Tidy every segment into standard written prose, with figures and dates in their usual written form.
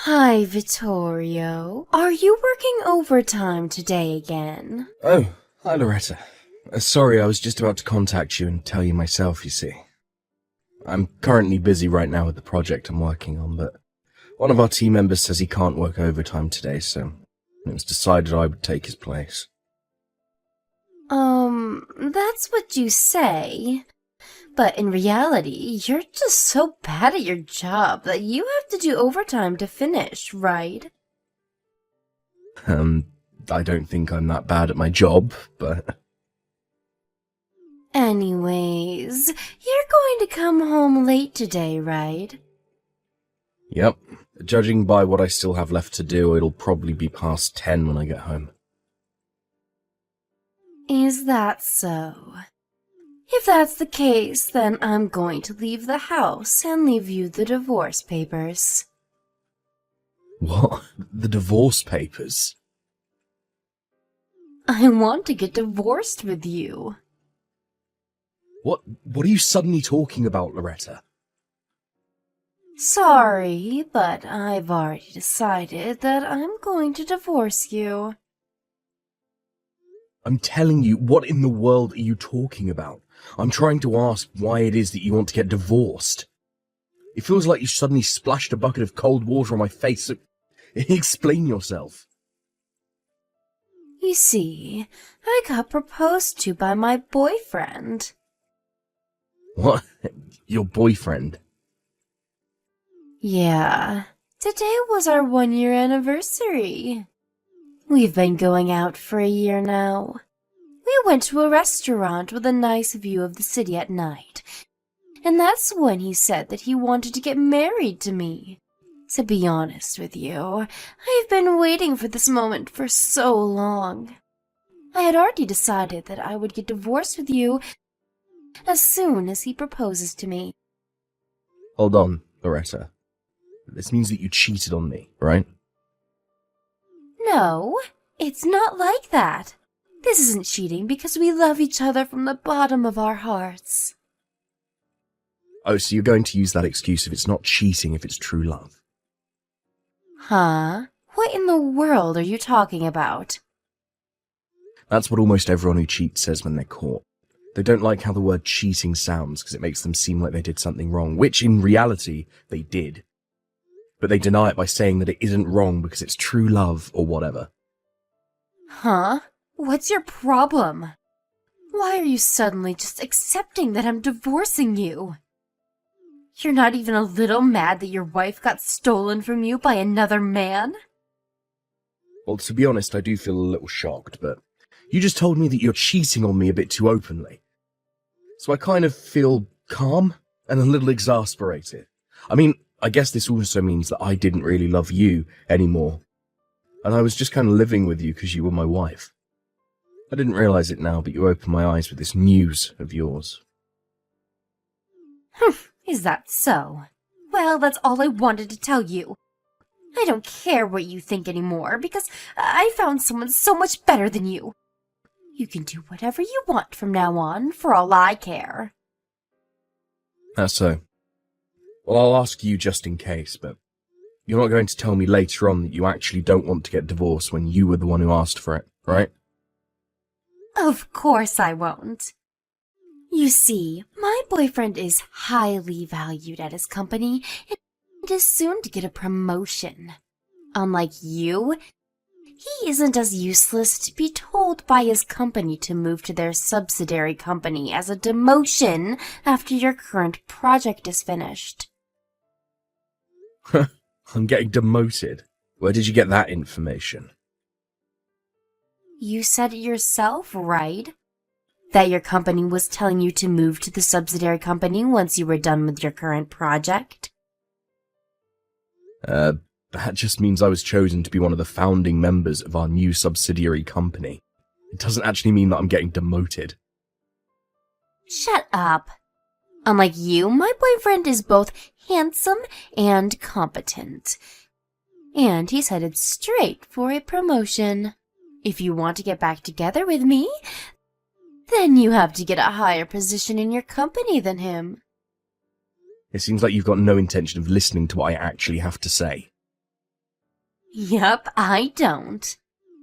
Hi, Vittorio. Are you working overtime today again? Oh, hi Loretta. Sorry, I was just about to contact you and tell you myself, you see. I'm currently busy right now with the project I'm working on, but one of our team members says he can't work overtime today, so it was decided I would take his place. That's what you say. But in reality, you're just so bad at your job that you have to do overtime to finish, right? Um, I don't think I'm that bad at my job, but Anyways, you're going to come home late today, right? yep. Judging by what I still have left to do, it'll probably be past 10 when I get home. Is that so? If that's the case, then I'm going to leave the house and leave you the divorce papers. What? The divorce papers? I want to get divorced with you. What are you suddenly talking about, Loretta? Sorry, but I've already decided that I'm going to divorce you. I'm telling you, what in the world are you talking about? I'm trying to ask why it is that you want to get divorced. It feels like you suddenly splashed a bucket of cold water on my face, so explain yourself. You see, I got proposed to by my boyfriend. What? Your boyfriend? Yeah, today was our 1-year anniversary. We've been going out for a year now. We went to a restaurant with a nice view of the city at night, and that's when he said that he wanted to get married to me. To be honest with you, I've been waiting for this moment for so long. I had already decided that I would get divorced with you as soon as he proposes to me. Hold on, Loretta. This means that you cheated on me, right? No, it's not like that. This isn't cheating because we love each other from the bottom of our hearts. Oh, so you're going to use that excuse if it's not cheating, if it's true love. Huh? What in the world are you talking about? That's what almost everyone who cheats says when they're caught. They don't like how the word cheating sounds because it makes them seem like they did something wrong, which in reality they did. But they deny it by saying that it isn't wrong because it's true love or whatever. Huh? What's your problem? Why are you suddenly just accepting that I'm divorcing you? You're not even a little mad that your wife got stolen from you by another man? Well, to be honest, I do feel a little shocked, but you just told me that you're cheating on me a bit too openly. So I kind of feel calm and a little exasperated. I mean, I guess this also means that I didn't really love you anymore. And I was just kind of living with you because you were my wife. I didn't realize it now, but you opened my eyes with this news of yours. Is that so? Well, that's all I wanted to tell you. I don't care what you think anymore because I found someone so much better than you. You can do whatever you want from now on, for all I care. That's so. Well, I'll ask you just in case, but you're not going to tell me later on that you actually don't want to get divorced when you were the one who asked for it, right? Of course I won't. You see, my boyfriend is highly valued at his company and is soon to get a promotion. Unlike you, he isn't as useless to be told by his company to move to their subsidiary company as a demotion after your current project is finished. I'm getting demoted. Where did you get that information? You said it yourself, right? That your company was telling you to move to the subsidiary company once you were done with your current project? That just means I was chosen to be one of the founding members of our new subsidiary company. It doesn't actually mean that I'm getting demoted. Shut up. Unlike you, my boyfriend is both handsome and competent. And he's headed straight for a promotion. If you want to get back together with me, then you have to get a higher position in your company than him. It seems like you've got no intention of listening to what I actually have to say. Yup, I don't.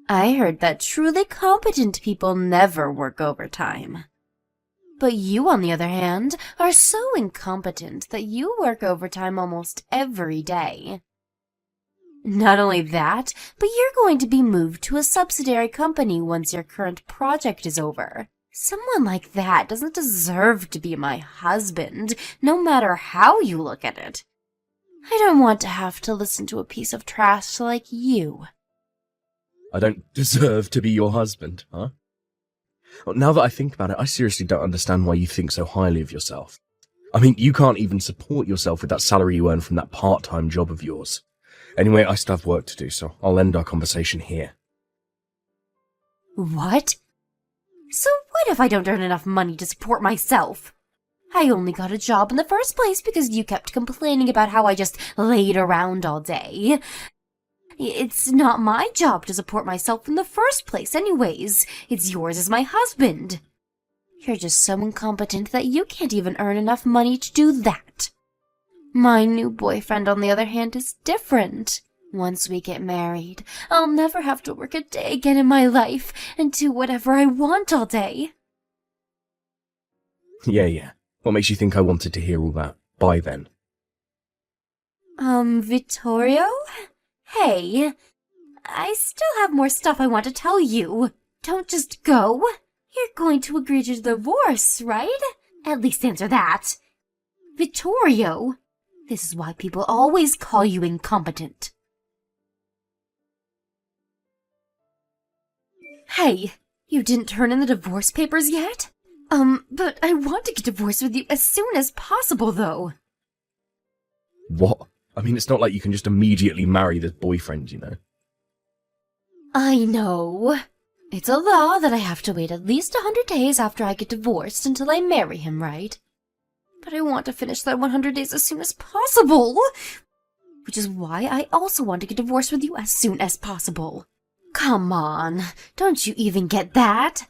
I heard that truly competent people never work overtime. But you, on the other hand, are so incompetent that you work overtime almost every day. Not only that, but you're going to be moved to a subsidiary company once your current project is over. Someone like that doesn't deserve to be my husband, no matter how you look at it. I don't want to have to listen to a piece of trash like you. I don't deserve to be your husband, huh? Well, now that I think about it, I seriously don't understand why you think so highly of yourself. I mean, you can't even support yourself with that salary you earn from that part-time job of yours. Anyway, I still have work to do, so I'll end our conversation here. What? So what if I don't earn enough money to support myself? I only got a job in the first place because you kept complaining about how I just laid around all day. It's not my job to support myself in the first place anyways. It's yours as my husband. You're just so incompetent that you can't even earn enough money to do that. My new boyfriend, on the other hand, is different. Once we get married, I'll never have to work a day again in my life and do whatever I want all day. Yeah. What makes you think I wanted to hear all that? By then. Vittorio? Hey, I still have more stuff I want to tell you. Don't just go. You're going to agree to divorce, right? At least answer that. Vittorio, this is why people always call you incompetent. Hey, you didn't turn in the divorce papers yet? But I want to get divorced with you as soon as possible, though. What? I mean, it's not like you can just immediately marry this boyfriend, you know? I know. It's a law that I have to wait at least 100 days after I get divorced until I marry him, right? But I want to finish that 100 days as soon as possible. Which is why I also want to get divorced with you as soon as possible. Come on, don't you even get that?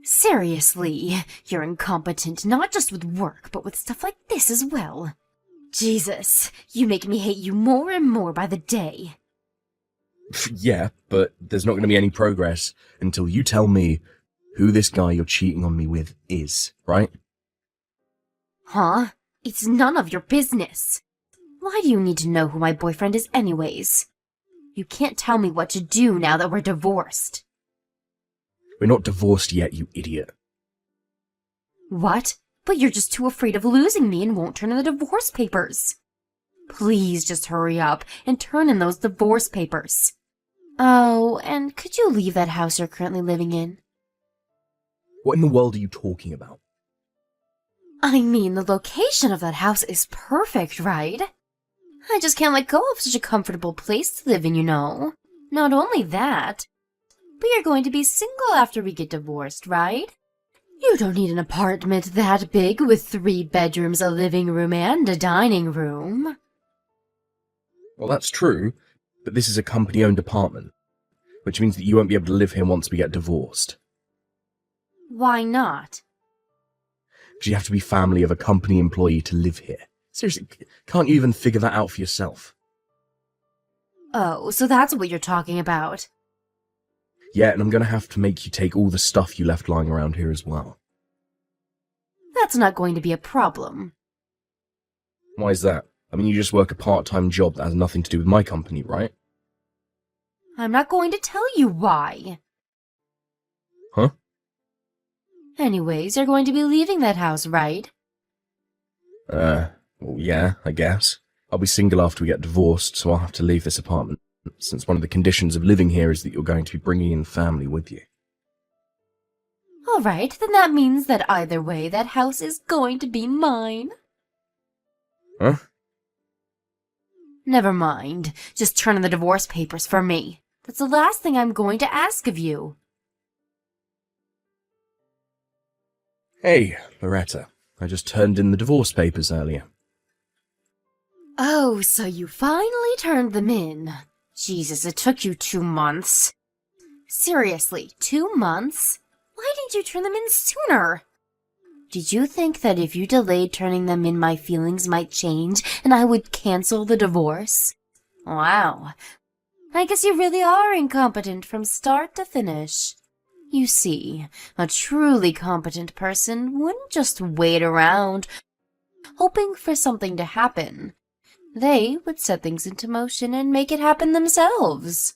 Seriously, you're incompetent not just with work, but with stuff like this as well. Jesus, you make me hate you more and more by the day. Yeah, but there's not going to be any progress until you tell me who this guy you're cheating on me with is, right? Huh? It's none of your business. Why do you need to know who my boyfriend is anyways? You can't tell me what to do now that we're divorced. We're not divorced yet, you idiot. What? But you're just too afraid of losing me and won't turn in the divorce papers. Please just hurry up and turn in those divorce papers. Oh, and could you leave that house you're currently living in? What in the world are you talking about? I mean, the location of that house is perfect, right? I just can't let go of such a comfortable place to live in, you know. Not only that, but you're going to be single after we get divorced, right? You don't need an apartment that big with 3 bedrooms, a living room, and a dining room. Well, that's true, but this is a company-owned apartment, which means that you won't be able to live here once we get divorced. Why not? Because you have to be family of a company employee to live here. Seriously, can't you even figure that out for yourself? Oh, so that's what you're talking about. Yeah, and I'm going to have to make you take all the stuff you left lying around here as well. That's not going to be a problem. Why is that? I mean, you just work a part-time job that has nothing to do with my company, right? I'm not going to tell you why. Huh? Anyways, you're going to be leaving that house, right? Well, yeah, I guess. I'll be single after we get divorced, so I'll have to leave this apartment, since one of the conditions of living here is that you're going to be bringing in family with you. Alright, then that means that either way, that house is going to be mine. Huh? Never mind. Just turn in the divorce papers for me. That's the last thing I'm going to ask of you. Hey, Loretta. I just turned in the divorce papers earlier. Oh, so you finally turned them in. Jesus, it took you 2 months. Seriously, 2 months? Why didn't you turn them in sooner? Did you think that if you delayed turning them in, my feelings might change and I would cancel the divorce? Wow. I guess you really are incompetent from start to finish. You see, a truly competent person wouldn't just wait around, hoping for something to happen. They would set things into motion and make it happen themselves.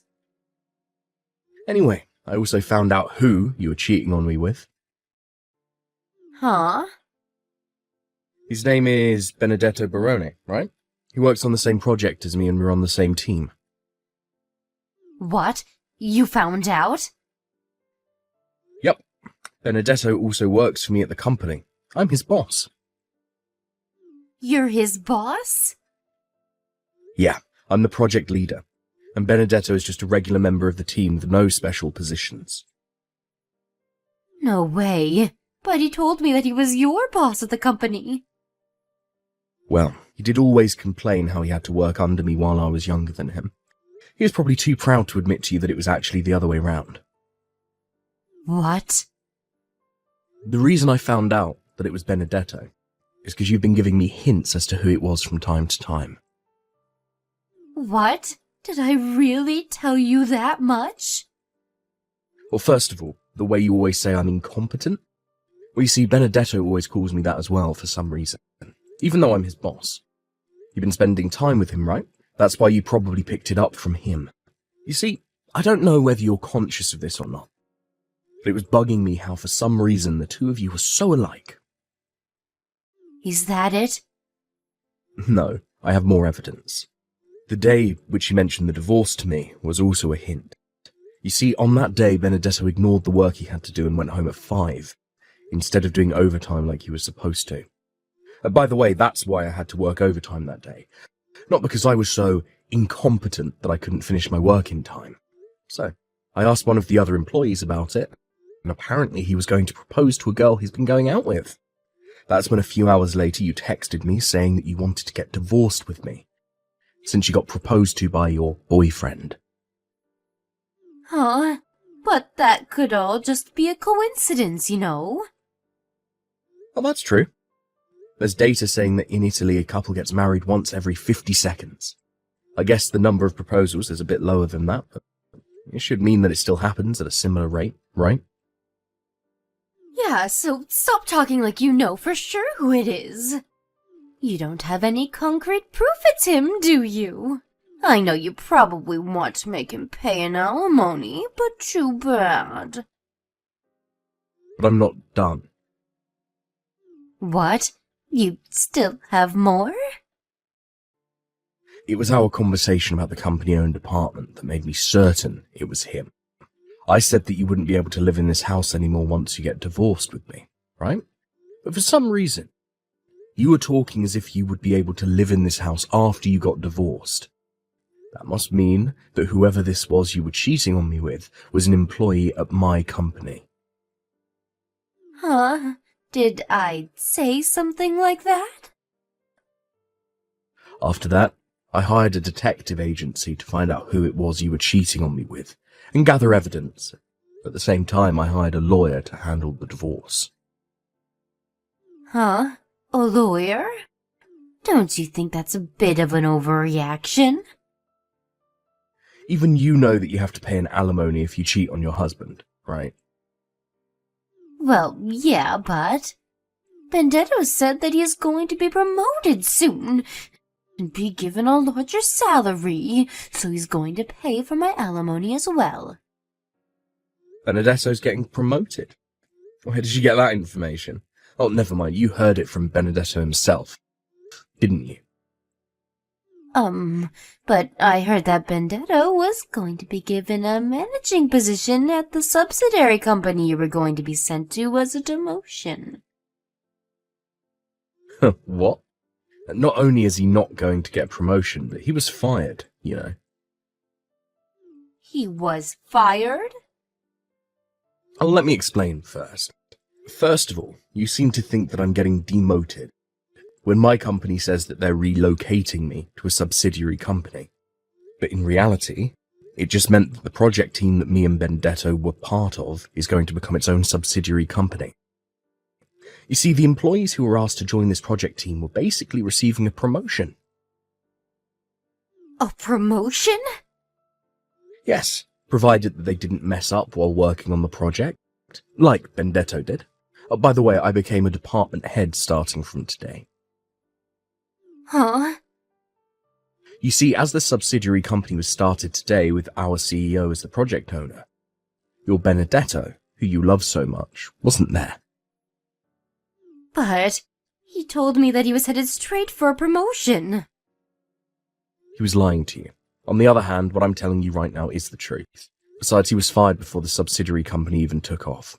Anyway, I also found out who you were cheating on me with. Huh? His name is Benedetto Barone, right? He works on the same project as me and we're on the same team. What? You found out? Yep. Benedetto also works for me at the company. I'm his boss. You're his boss? Yeah, I'm the project leader, and Benedetto is just a regular member of the team with no special positions. No way. But he told me that he was your boss at the company. Well, he did always complain how he had to work under me while I was younger than him. He was probably too proud to admit to you that it was actually the other way round. What? The reason I found out that it was Benedetto is because you've been giving me hints as to who it was from time to time. What? Did I really tell you that much? Well, first of all, the way you always say I'm incompetent. Well, you see, Benedetto always calls me that as well for some reason, even though I'm his boss. You've been spending time with him, right? That's why you probably picked it up from him. You see, I don't know whether you're conscious of this or not, but it was bugging me how for some reason the two of you were so alike. Is that it? No, I have more evidence. The day which you mentioned the divorce to me was also a hint. You see, on that day, Benedetto ignored the work he had to do and went home at 5, instead of doing overtime like he was supposed to. By the way, that's why I had to work overtime that day. Not because I was so incompetent that I couldn't finish my work in time. So, I asked one of the other employees about it, and apparently he was going to propose to a girl he's been going out with. That's when a few hours later you texted me saying that you wanted to get divorced with me, since you got proposed to by your boyfriend. Huh? But that could all just be a coincidence, you know? Well, that's true. There's data saying that in Italy a couple gets married once every 50 seconds. I guess the number of proposals is a bit lower than that, but it should mean that it still happens at a similar rate, right? Yeah, so stop talking like you know for sure who it is. You don't have any concrete proof it's him, do you? I know you probably want to make him pay an alimony, but too bad. But I'm not done. What? You still have more? It was our conversation about the company-owned apartment that made me certain it was him. I said that you wouldn't be able to live in this house anymore once you get divorced with me, right? But for some reason, you were talking as if you would be able to live in this house after you got divorced. That must mean that whoever this was you were cheating on me with was an employee at my company. Huh? Did I say something like that? After that, I hired a detective agency to find out who it was you were cheating on me with and gather evidence. At the same time, I hired a lawyer to handle the divorce. Huh? A lawyer? Don't you think that's a bit of an overreaction? Even you know that you have to pay an alimony if you cheat on your husband, right? Well, yeah, but Benedetto said that he is going to be promoted soon and be given a larger salary, so he's going to pay for my alimony as well. Benedetto's getting promoted? Where did you get that information? Oh, never mind, you heard it from Benedetto himself, didn't you? But I heard that Benedetto was going to be given a managing position at the subsidiary company you were going to be sent to as a demotion. What? Not only is he not going to get a promotion, but he was fired, you know. He was fired? Oh, let me explain first. First of all, you seem to think that I'm getting demoted when my company says that they're relocating me to a subsidiary company. But in reality, it just meant that the project team that me and Benedetto were part of is going to become its own subsidiary company. You see, the employees who were asked to join this project team were basically receiving a promotion. A promotion? Yes, provided that they didn't mess up while working on the project, like Benedetto did. Oh, by the way, I became a department head starting from today. Huh? You see, as the subsidiary company was started today with our CEO as the project owner, your Benedetto, who you love so much, wasn't there. But he told me that he was headed straight for a promotion. He was lying to you. On the other hand, what I'm telling you right now is the truth. Besides, he was fired before the subsidiary company even took off.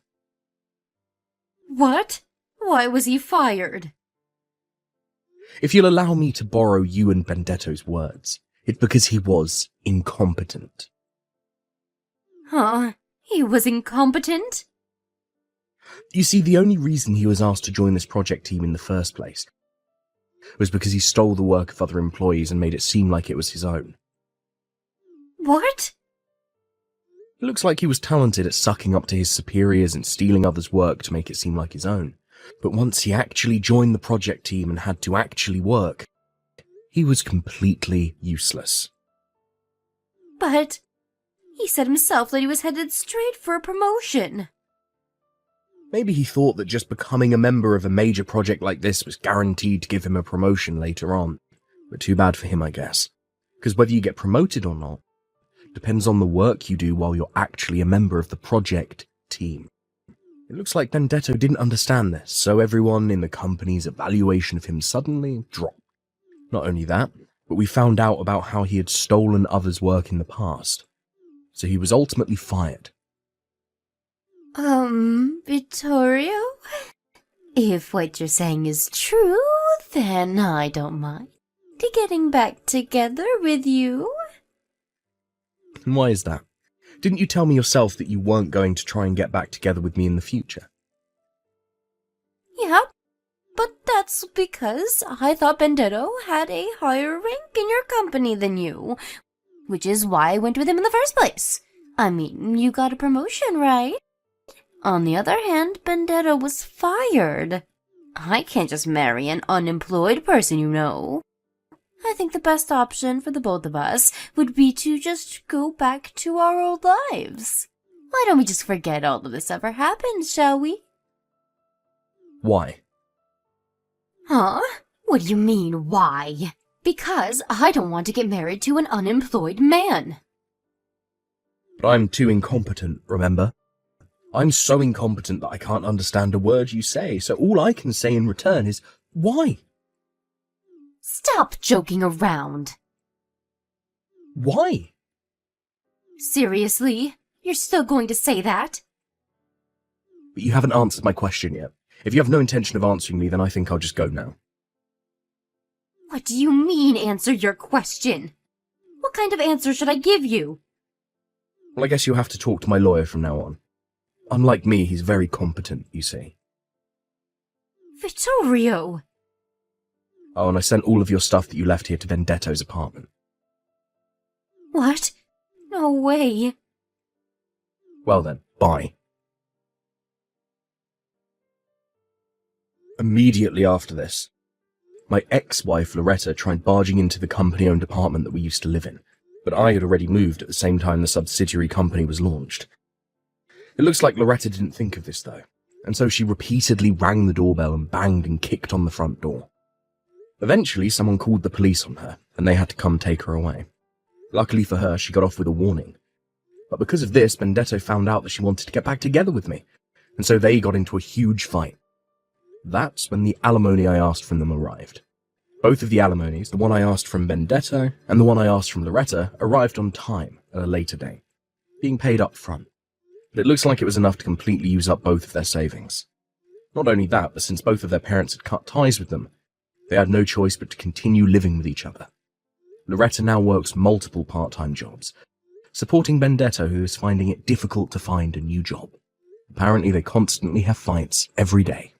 What? Why was he fired? If you'll allow me to borrow you and Benedetto's words, it's because he was incompetent. Huh? He was incompetent? You see, the only reason he was asked to join this project team in the first place was because he stole the work of other employees and made it seem like it was his own. What? It looks like he was talented at sucking up to his superiors and stealing others' work to make it seem like his own. But once he actually joined the project team and had to actually work, he was completely useless. But he said himself that he was headed straight for a promotion. Maybe he thought that just becoming a member of a major project like this was guaranteed to give him a promotion later on. But too bad for him, I guess. Because whether you get promoted or not depends on the work you do while you're actually a member of the project team. It looks like Benedetto didn't understand this, so everyone in the company's evaluation of him suddenly dropped. Not only that, but we found out about how he had stolen others' work in the past. So he was ultimately fired. Vittorio? If what you're saying is true, then I don't mind getting back together with you. And why is that? Didn't you tell me yourself that you weren't going to try and get back together with me in the future? Yeah, but that's because I thought Benedetto had a higher rank in your company than you, which is why I went with him in the first place. I mean, you got a promotion, right? On the other hand, Benedetto was fired. I can't just marry an unemployed person, you know. I think the best option for the both of us would be to just go back to our old lives. Why don't we just forget all of this ever happened, shall we? Why? Huh? What do you mean, why? Because I don't want to get married to an unemployed man. But I'm too incompetent, remember? I'm so incompetent that I can't understand a word you say, so all I can say in return is, why? Stop joking around. Why? Seriously? You're still going to say that? But you haven't answered my question yet. If you have no intention of answering me, then I think I'll just go now. What do you mean, answer your question? What kind of answer should I give you? Well, I guess you'll have to talk to my lawyer from now on. Unlike me, he's very competent, you see. Vittorio! Oh, and I sent all of your stuff that you left here to Benedetto's apartment. What? No way. Well then, bye. Immediately after this, my ex-wife Loretta tried barging into the company-owned apartment that we used to live in, but I had already moved at the same time the subsidiary company was launched. It looks like Loretta didn't think of this though, and so she repeatedly rang the doorbell and banged and kicked on the front door. Eventually, someone called the police on her, and they had to come take her away. Luckily for her, she got off with a warning. But because of this, Benedetto found out that she wanted to get back together with me, and so they got into a huge fight. That's when the alimony I asked from them arrived. Both of the alimonies, the one I asked from Benedetto and the one I asked from Loretta, arrived on time at a later date, being paid up front. But it looks like it was enough to completely use up both of their savings. Not only that, but since both of their parents had cut ties with them, they had no choice but to continue living with each other. Loretta now works multiple part-time jobs, supporting Benedetto, who is finding it difficult to find a new job. Apparently they constantly have fights every day.